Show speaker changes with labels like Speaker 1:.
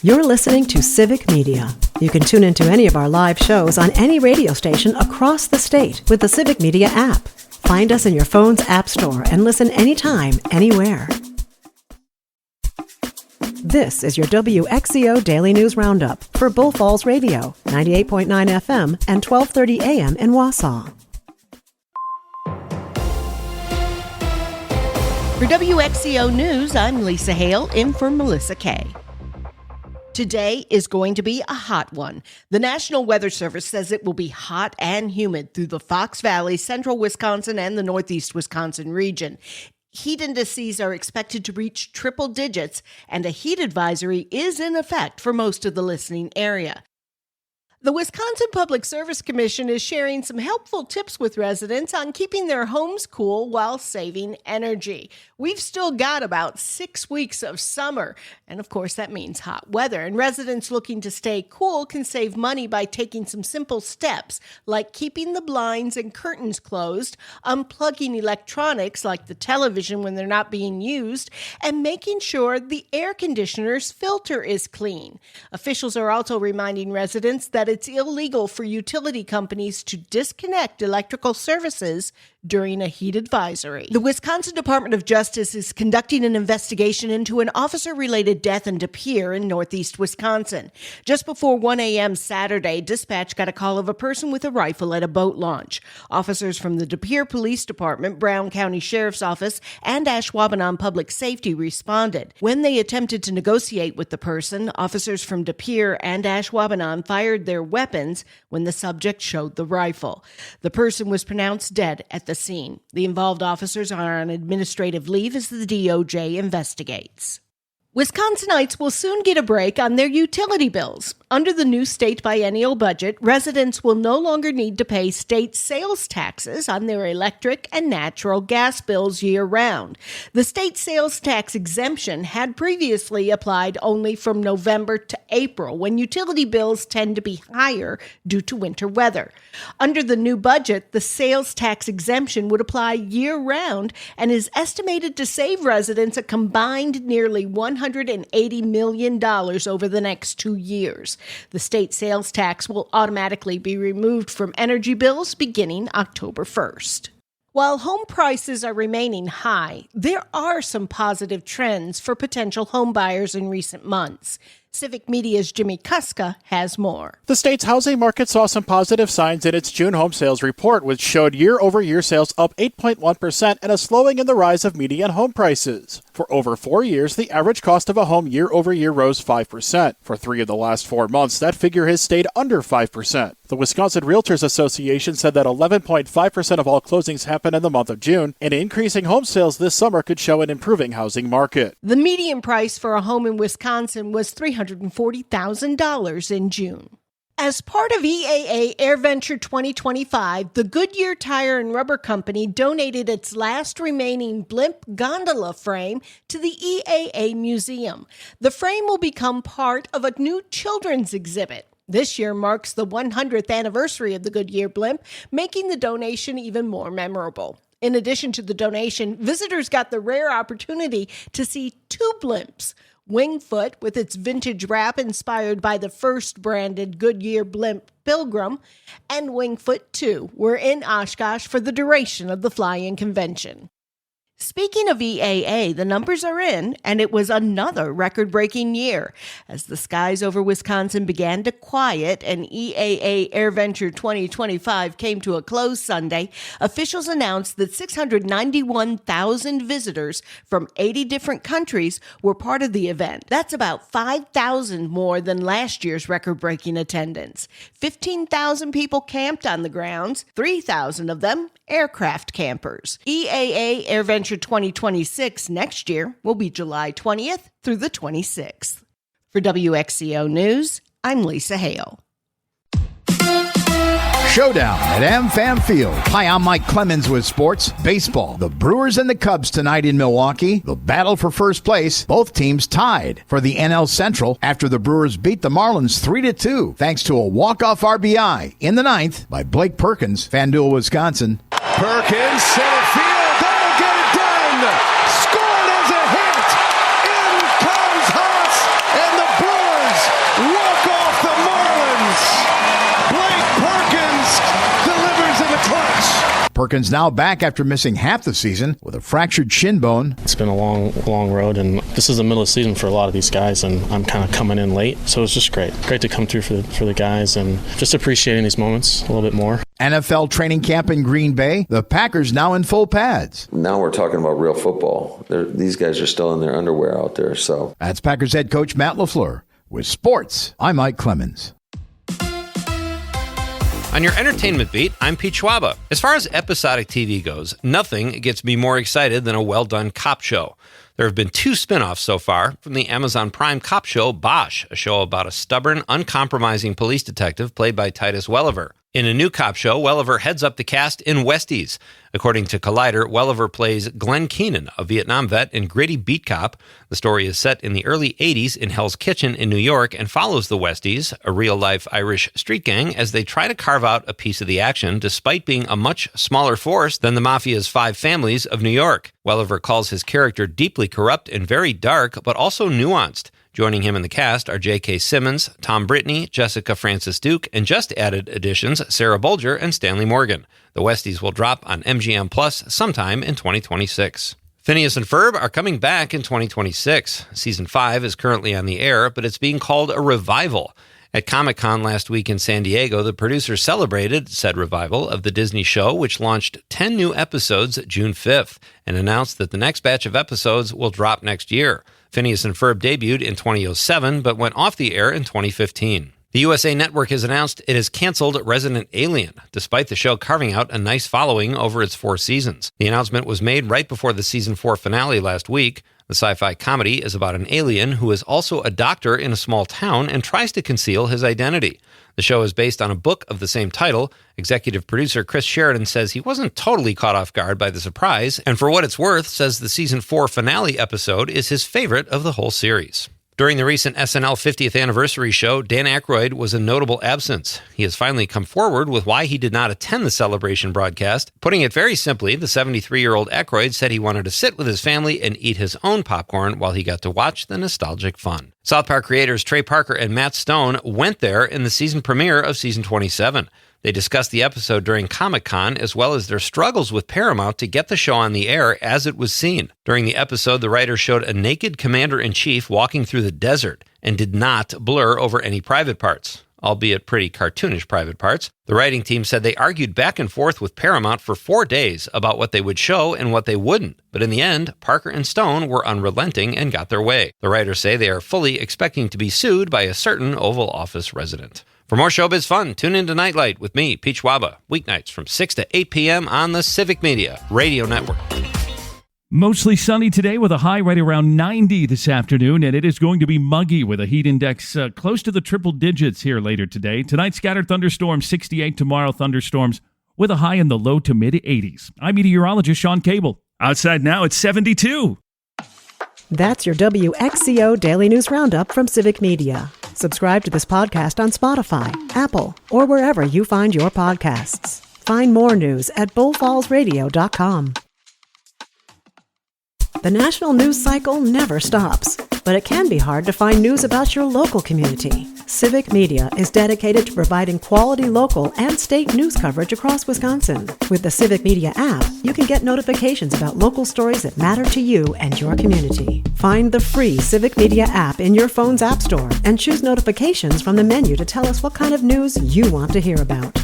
Speaker 1: You're listening to Civic Media. You can tune into any of our live shows on any radio station across the state with the Civic Media app. Find us in your phone's app store and listen anytime, anywhere. This is your WXCO Daily News Roundup for Bull Falls Radio, 98.9 FM and 1230 AM in Wausau.
Speaker 2: For WXCO News, I'm Lisa Hale, in for Melissa Kay. Today is going to be a hot one. The National Weather Service says it will be hot and humid through the Fox Valley, central Wisconsin, and the northeast Wisconsin region. Heat indices are expected to reach triple digits, and a heat advisory is in effect for most of the listening area. The Wisconsin Public Service Commission is sharing some helpful tips with residents on keeping their homes cool while saving energy. We've still got about 6 weeks of summer, and of course that means hot weather. And residents looking to stay cool can save money by taking some simple steps, like keeping the blinds and curtains closed, unplugging electronics like the television when they're not being used, and making sure the air conditioner's filter is clean. Officials are also reminding residents that it's illegal for utility companies to disconnect electrical services during a heat advisory. The Wisconsin Department of Justice is conducting an investigation into an officer-related death in De Pere in northeast Wisconsin. Just before 1 a.m. Saturday, dispatch got a call of a person with a rifle at a boat launch. Officers from the De Pere Police Department, Brown County Sheriff's Office, and Ashwaubenon Public Safety responded. When they attempted to negotiate with the person, officers from De Pere and Ashwaubenon fired their weapons when the subject showed the rifle. The person was pronounced dead at the scene. The involved officers are on administrative leave as the DOJ investigates. Wisconsinites will soon get a break on their utility bills. Under the new state biennial budget, residents will no longer need to pay state sales taxes on their electric and natural gas bills year-round. The state sales tax exemption had previously applied only from November to April, when utility bills tend to be higher due to winter weather. Under the new budget, the sales tax exemption would apply year-round and is estimated to save residents a combined nearly $180 million over the next 2 years. The state sales tax will automatically be removed from energy bills beginning October 1st. While home prices are remaining high, there are some positive trends for potential home buyers in recent months. Civic Media's Jimmy Kuska has more.
Speaker 3: The state's housing market saw some positive signs in its June home sales report, which showed year-over-year sales up 8.1% and a slowing in the rise of median home prices. For over 4 years, the average cost of a home year-over-year rose 5%. For 3 of the last 4 months, that figure has stayed under 5%. The Wisconsin Realtors Association said that 11.5% of all closings happened in the month of June, and increasing home sales this summer could show an improving housing market.
Speaker 2: The median price for a home in Wisconsin was $340,000 in June. As part of EAA AirVenture 2025, the Goodyear Tire and Rubber Company donated its last remaining blimp gondola frame to the EAA Museum. The frame will become part of a new children's exhibit. This year marks the 100th anniversary of the Goodyear blimp, making the donation even more memorable. In addition to the donation, visitors got the rare opportunity to see 2 blimps. Wingfoot, with its vintage wrap inspired by the first branded Goodyear blimp Pilgrim, and Wingfoot 2 were in Oshkosh for the duration of the fly-in convention. Speaking of EAA, the numbers are in, and it was another record-breaking year. As the skies over Wisconsin began to quiet and EAA AirVenture 2025 came to a close Sunday, officials announced that 691,000 visitors from 80 different countries were part of the event. That's about 5,000 more than last year's record-breaking attendance. 15,000 people camped on the grounds, 3,000 of them aircraft campers. EAA AirVenture 2026 next year will be July 20th through the 26th. For WXCO News, I'm Lisa Hale.
Speaker 4: Showdown at AmFam Field. Hi, I'm Mike Clemens with sports. Baseball. The Brewers and the Cubs tonight in Milwaukee. The battle for first place. Both teams tied for the NL Central after the Brewers beat the Marlins 3-2 thanks to a walk-off RBI in the 9th by Blake Perkins, FanDuel, Wisconsin.
Speaker 5: Perkins, center field. That'll get it done. Scored as a hit. In comes Haas, and the Brewers
Speaker 4: Perkins now back after missing half the season with a fractured shin bone.
Speaker 6: It's been a long road, and this is the middle of the season for a lot of these guys, and I'm kind of coming in late, so it's just great to come through for the guys and just appreciating these moments a little bit more.
Speaker 4: NFL training camp in Green Bay, the Packers now in full pads.
Speaker 7: Now we're talking about real football. These guys are still in their underwear out there. So
Speaker 4: that's Packers head coach Matt LaFleur. With sports, I'm Mike Clemens.
Speaker 8: On your entertainment beat, I'm Pete Schwaba. As far as episodic TV goes, nothing gets me more excited than a well-done cop show. There have been 2 spin-offs so far from the Amazon Prime cop show Bosch, a show about a stubborn, uncompromising police detective played by Titus Welliver. In a new cop show, Welliver heads up the cast in Westies. According to Collider, Welliver plays Glenn Keenan, a Vietnam vet and gritty beat cop. The story is set in the early 80s in Hell's Kitchen in New York and follows the Westies, a real-life Irish street gang, as they try to carve out a piece of the action despite being a much smaller force than the Mafia's 5 families of New York. Welliver calls his character deeply corrupt and very dark, but also nuanced. Joining him in the cast are J.K. Simmons, Tom Brittney, Jessica Francis Duke, and just added additions Sarah Bolger and Stanley Morgan. The Westies will drop on MGM Plus sometime in 2026. Phineas and Ferb are coming back in 2026. Season 5 is currently on the air, but it's being called a revival. At Comic-Con last week in San Diego, the producers celebrated said revival of the Disney show, which launched 10 new episodes June 5th, and announced that the next batch of episodes will drop next year. Phineas and Ferb debuted in 2007, but went off the air in 2015. The USA Network has announced it has canceled Resident Alien, despite the show carving out a nice following over its 4 seasons. The announcement was made right before the season 4 finale last week. The sci-fi comedy is about an alien who is also a doctor in a small town and tries to conceal his identity. The show is based on a book of the same title. Executive producer Chris Sheridan says he wasn't totally caught off guard by the surprise, and for what it's worth, says the season 4 finale episode is his favorite of the whole series. During the recent SNL 50th anniversary show, Dan Aykroyd was a notable absence. He has finally come forward with why he did not attend the celebration broadcast. Putting it very simply, the 73-year-old Aykroyd said he wanted to sit with his family and eat his own popcorn while he got to watch the nostalgic fun. South Park creators Trey Parker and Matt Stone went there in the season premiere of season 27. They discussed the episode during Comic-Con, as well as their struggles with Paramount to get the show on the air as it was seen. During the episode, the writers showed a naked commander-in-chief walking through the desert and did not blur over any private parts, albeit pretty cartoonish private parts. The writing team said they argued back and forth with Paramount for 4 days about what they would show and what they wouldn't. But in the end, Parker and Stone were unrelenting and got their way. The writers say they are fully expecting to be sued by a certain Oval Office resident. For more showbiz fun, tune into Nightlight with me, Pete Schwaba, weeknights from 6 to 8 p.m. on the Civic Media Radio Network.
Speaker 9: Mostly sunny today with a high right around 90 this afternoon, and it is going to be muggy with a heat index close to the triple digits here later today. Tonight, scattered thunderstorms, 68. Tomorrow, thunderstorms with a high in the low to mid-80s. I'm meteorologist Sean Cable. Outside now, it's 72.
Speaker 1: That's your WXCO Daily News Roundup from Civic Media. Subscribe to this podcast on Spotify, Apple, or wherever you find your podcasts. Find more news at bullfallsradio.com. The national news cycle never stops, but it can be hard to find news about your local community. Civic Media is dedicated to providing quality local and state news coverage across Wisconsin. With the Civic Media app, you can get notifications about local stories that matter to you and your community. Find the free Civic Media app in your phone's app store and choose notifications from the menu to tell us what kind of news you want to hear about.